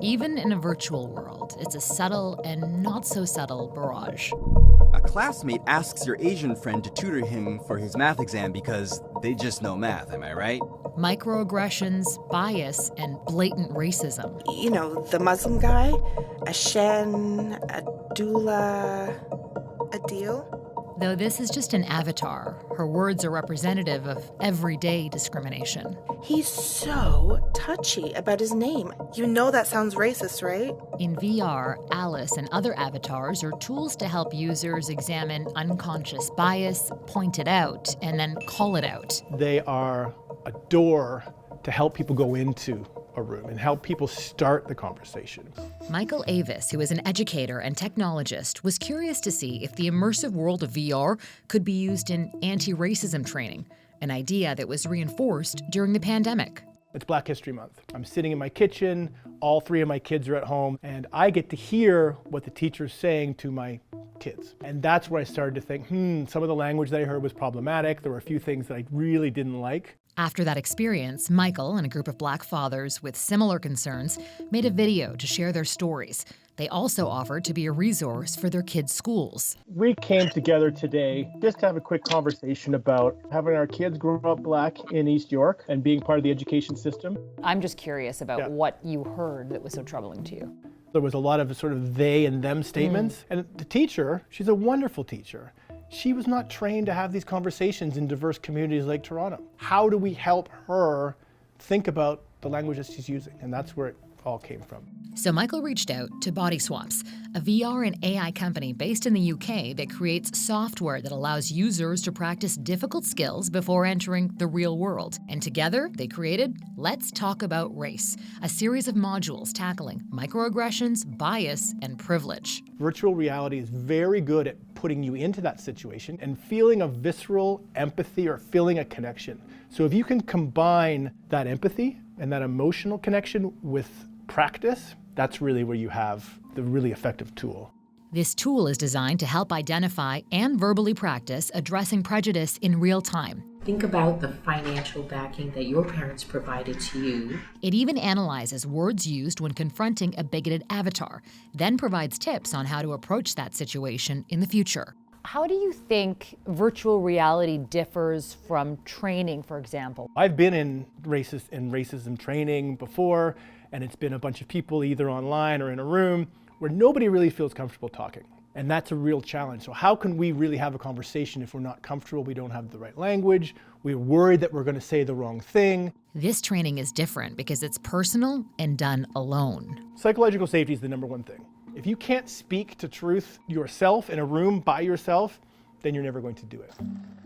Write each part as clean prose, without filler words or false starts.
Even in a virtual world, it's a subtle and not so subtle barrage. A classmate asks your Asian friend to tutor him for his math exam because they just know math, am I right? Microaggressions, bias, and blatant racism. You know, the Muslim guy, Ashen, Adula, Adil. Though this is just an avatar, her words are representative of everyday discrimination. He's so touchy about his name. You know that sounds racist, right? In VR, Alice and other avatars are tools to help users examine unconscious bias, point it out, and then call it out. They are a door to help people go into a room and help people start the conversation. Michael Avis, who is an educator and technologist, was curious to see if the immersive world of VR could be used in anti-racism training, an idea that was reinforced during the pandemic. It's Black History Month. I'm sitting in my kitchen, all three of my kids are at home, and I get to hear what the teacher's saying to my kids. And that's where I started to think, some of the language that I heard was problematic. There were a few things that I really didn't like. After that experience, Michael and a group of Black fathers with similar concerns made a video to share their stories. They also offered to be a resource for their kids' schools. We came together today just to have a quick conversation about having our kids grow up Black in East York and being part of the education system. I'm just curious about what you heard that was so troubling to you. There was a lot of sort of they and them statements. And the teacher, she's a wonderful teacher. She was not trained to have these conversations in diverse communities like Toronto. How do we help her think about the language that she's using? And that's where it all came from. So Michael reached out to Body Swaps, a VR and AI company based in the UK that creates software that allows users to practice difficult skills before entering the real world. And together, they created Let's Talk About Race, a series of modules tackling microaggressions, bias, and privilege. Virtual reality is very good at putting you into that situation and feeling a visceral empathy or feeling a connection. So if you can combine that empathy and that emotional connection with practice, that's really where you have the really effective tool. This tool is designed to help identify and verbally practice addressing prejudice in real time. Think about the financial backing that your parents provided to you. It even analyzes words used when confronting a bigoted avatar, then provides tips on how to approach that situation in the future. How do you think virtual reality differs from training, for example? I've been in racism training before, and it's been a bunch of people either online or in a room where nobody really feels comfortable talking. And that's a real challenge. So how can we really have a conversation if we're not comfortable, we don't have the right language, we're worried that we're going to say the wrong thing? This training is different because it's personal and done alone. Psychological safety is the number one thing. If you can't speak to truth yourself in a room by yourself, then you're never going to do it.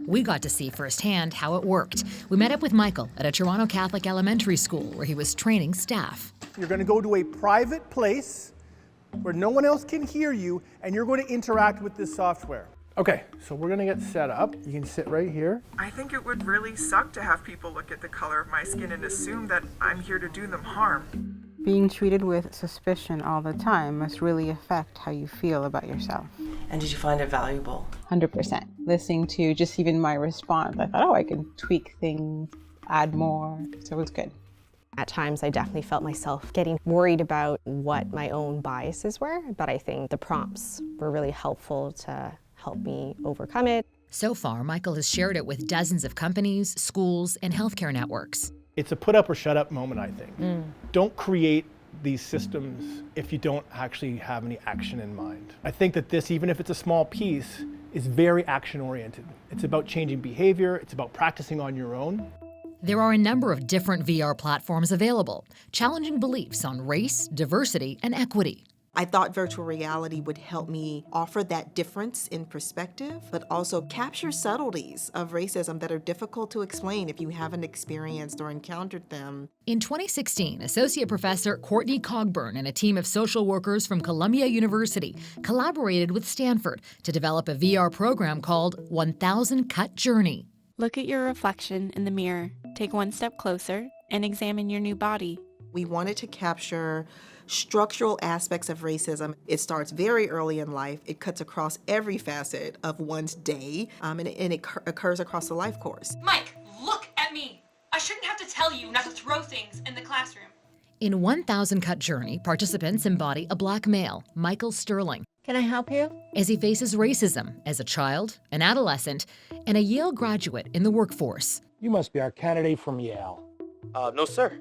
We got to see firsthand how it worked. We met up with Michael at a Toronto Catholic elementary school where he was training staff. You're going to go to a private place where no one else can hear you, and you're going to interact with this software. Okay, so we're going to get set up. You can sit right here. I think it would really suck to have people look at the color of my skin and assume that I'm here to do them harm. Being treated with suspicion all the time must really affect how you feel about yourself. And did you find it valuable? 100%. Listening to just even my response, I thought, I can tweak things, add more, so it was good. At times, I definitely felt myself getting worried about what my own biases were, but I think the prompts were really helpful to help me overcome it. So far, Michael has shared it with dozens of companies, schools, and healthcare networks. It's a put up or shut up moment, I think. Don't create these systems if you don't actually have any action in mind. I think that this, even if it's a small piece, is very action oriented. It's about changing behavior, it's about practicing on your own. There are a number of different VR platforms available, challenging beliefs on race, diversity, and equity. I thought virtual reality would help me offer that difference in perspective, but also capture subtleties of racism that are difficult to explain if you haven't experienced or encountered them. In 2016, Associate Professor Courtney Cogburn and a team of social workers from Columbia University collaborated with Stanford to develop a VR program called 1000 Cut Journey. Look at your reflection in the mirror, take one step closer, and examine your new body. We wanted to capture structural aspects of racism. It starts very early in life. It cuts across every facet of one's day, and it occurs across the life course. Mike, look at me. I shouldn't have to tell you not to throw things in the classroom. In 1,000 Cut Journey, participants embody a Black male, Michael Sterling, Can I help you? as he faces racism as a child, an adolescent, and a Yale graduate in the workforce. You must be our candidate from Yale. No, sir.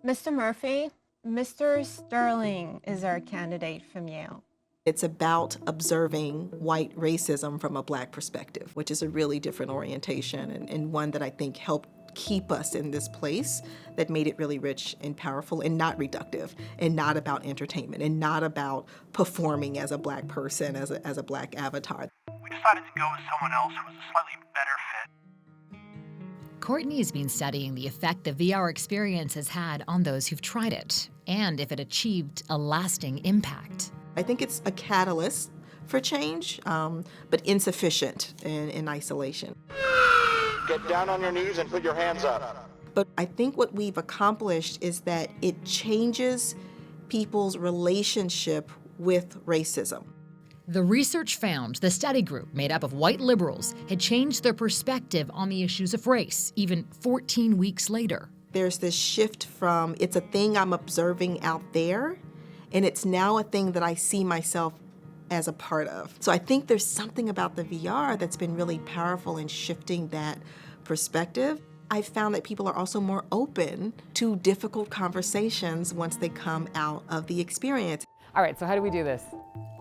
Mr. Murphy, Mr. Sterling is our candidate from Yale. It's about observing white racism from a Black perspective, which is a really different orientation and one that I think helped keep us in this place that made it really rich and powerful and not reductive and not about entertainment and not about performing as a Black person, as a Black avatar. We decided to go with someone else who was a slightly better fit. Courtney's been studying the effect the VR experience has had on those who've tried it, and if it achieved a lasting impact. I think it's a catalyst for change, but insufficient in isolation. Get down on your knees and put your hands up. But I think what we've accomplished is that it changes people's relationship with racism. The research found the study group, made up of white liberals, had changed their perspective on the issues of race, even 14 weeks later. There's this shift from it's a thing I'm observing out there, and it's now a thing that I see myself as a part of. So I think there's something about the VR that's been really powerful in shifting that perspective. I've found that people are also more open to difficult conversations once they come out of the experience. All right, so how do we do this?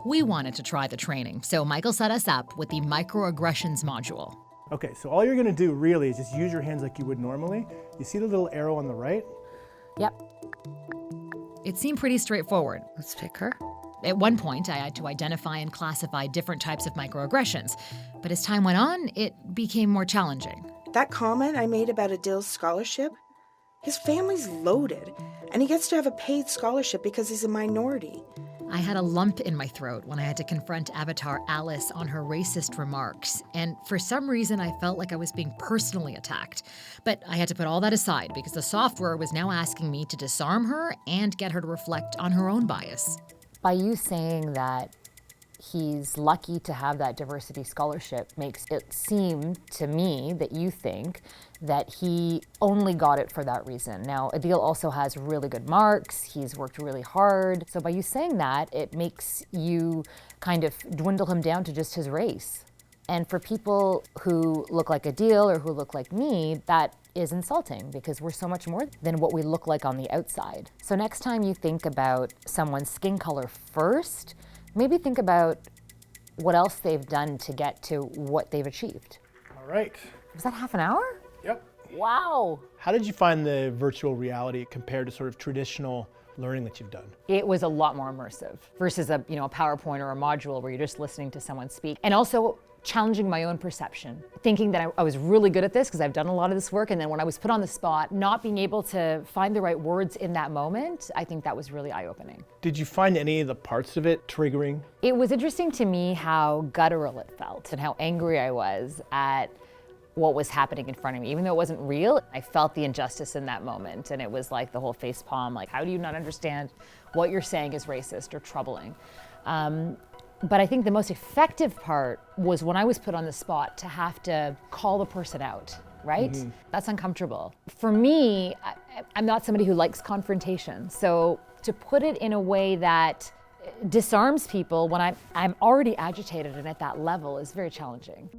We wanted to try the training, so Michael set us up with the microaggressions module. Okay, so all you're gonna do really is just use your hands like you would normally. You see the little arrow on the right? Yep. It seemed pretty straightforward. Let's pick her. At one point, I had to identify and classify different types of microaggressions, but as time went on, it became more challenging. That comment I made about Adil's scholarship, his family's loaded, and he gets to have a paid scholarship because he's a minority. I had a lump in my throat when I had to confront Avatar Alice on her racist remarks, and for some reason I felt like I was being personally attacked. But I had to put all that aside because the software was now asking me to disarm her and get her to reflect on her own bias. By you saying that he's lucky to have that diversity scholarship makes it seem to me that you think that he only got it for that reason. Now, Adil also has really good marks, he's worked really hard. So by you saying that, it makes you kind of dwindle him down to just his race. And for people who look like Adil or who look like me, that is insulting because we're so much more than what we look like on the outside. So next time you think about someone's skin color first, maybe think about what else they've done to get to what they've achieved. All right. Was that half an hour? Yep. Wow. How did you find the virtual reality compared to sort of traditional learning that you've done? It was a lot more immersive versus a PowerPoint or a module where you're just listening to someone speak. And also challenging my own perception, thinking that I was really good at this because I've done a lot of this work, and then when I was put on the spot, not being able to find the right words in that moment, I think that was really eye-opening. Did you find any of the parts of it triggering? It was interesting to me how guttural it felt and how angry I was at what was happening in front of me. Even though it wasn't real, I felt the injustice in that moment, and it was like the whole facepalm, like, how do you not understand what you're saying is racist or troubling? But I think the most effective part was when I was put on the spot to have to call the person out, right? Mm-hmm. That's uncomfortable. For me, I'm not somebody who likes confrontation. So to put it in a way that disarms people when I'm already agitated and at that level is very challenging.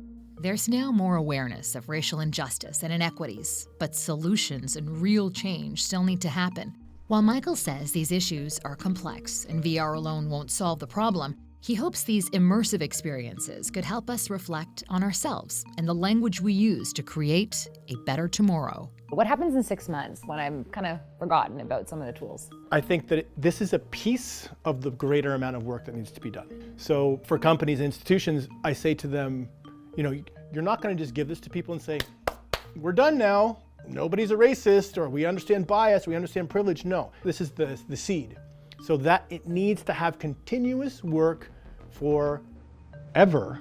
There's now more awareness of racial injustice and inequities, but solutions and real change still need to happen. While Michael says these issues are complex and VR alone won't solve the problem, he hopes these immersive experiences could help us reflect on ourselves and the language we use to create a better tomorrow. What happens in 6 months when I'm kind of forgotten about some of the tools? I think that this is a piece of the greater amount of work that needs to be done. So for companies and institutions, I say to them, you're not going to just give this to people and say, we're done now. Nobody's a racist, or we understand bias, we understand privilege. No, this is the seed. So that it needs to have continuous work forever